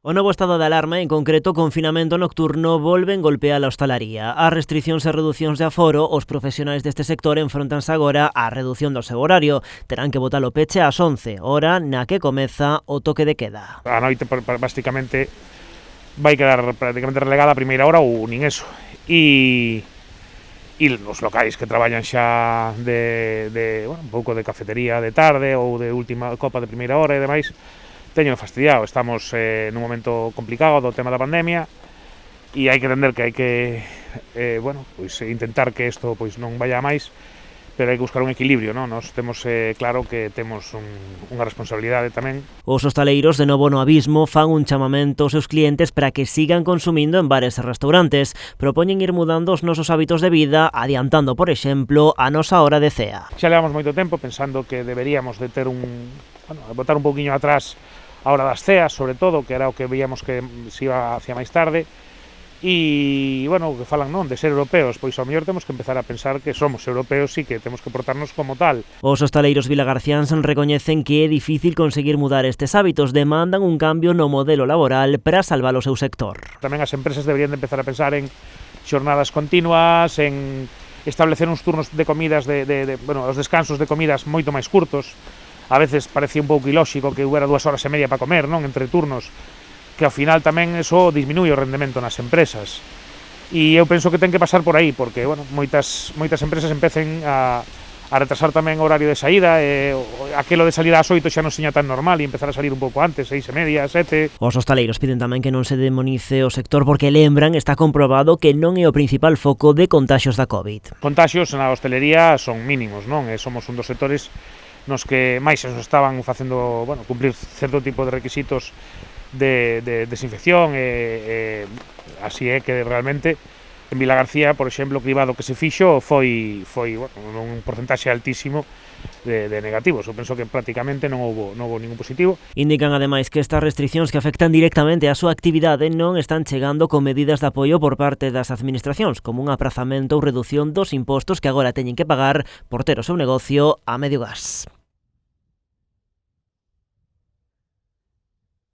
O novo estado de alarma, en concreto confinamento nocturno, volven golpear a hostalaría. As restriccións e reducións de aforo, os profesionais deste sector enfrontanse agora á redución do seu horario. Terán que botar o peche ás 11, hora na que comeza o toque de queda. A noite, basicamente, vai quedar prácticamente relegada a primeira hora ou nin eso. E os locais que traballan xa bueno, un pouco de cafetería de tarde ou de última copa de primeira hora e demais, teño fastidiado. Estamos nun momento complicado do tema da pandemia e hai que entender que hai que bueno, pois intentar que isto pois non vaya a máis, pero hai que buscar un equilibrio, non? Nos temos claro que temos unha responsabilidade tamén. Os hostaleiros, de novo no abismo, fan un chamamento aos seus clientes para que sigan consumindo en bares e restaurantes. Propoñen ir mudando os nosos hábitos de vida, adiantando, por exemplo, a nosa hora de cea. Xa levamos moito tempo pensando que deberíamos de ter botar un pouquiño atrás a hora das ceas, sobre todo, que era o que veíamos que se iba hacia máis tarde. E, bueno, o que falan, non, de ser europeos, pois ao mellor temos que empezar a pensar que somos europeos e que temos que portarnos como tal. Os hostaleiros vilagarciáns recoñecen que é difícil conseguir mudar estes hábitos, demandan un cambio no modelo laboral para salvar o seu sector. Tamén as empresas deberían de empezar a pensar en xornadas continuas, en establecer uns turnos de comidas, bueno, os descansos de comidas moito máis curtos. A veces parecía un pouco ilóxico que hubiera 2 horas e media para comer, non, entre turnos, que ao final tamén eso disminúe o rendemento nas empresas. E eu penso que ten que pasar por aí, porque, bueno, moitas empresas empecen a retrasar tamén o horario de saída, aquelo de salir ás 8 xa non seña tan normal e empezar a salir un pouco antes, 6:30, 7. Os hostaleiros piden tamén que non se demonice o sector porque lembran, está comprobado que non é o principal foco de contaxios da COVID. Contaxios na hostelería son mínimos, non? Somos un dos sectores nos que máis se estaban facendo, bueno, cumplir certo tipo de requisitos de desinfección, así é que realmente en Vilagarcía, por exemplo, o cribado que se fixo foi bueno, un porcentaxe altísimo de negativos. Eu penso que prácticamente non houbo ningún positivo. Indican ademais que estas restriccións que afectan directamente a súa actividade non están chegando con medidas de apoio por parte das administracións, como un aprazamento ou redución dos impostos que agora teñen que pagar por ter o seu negocio a medio gas.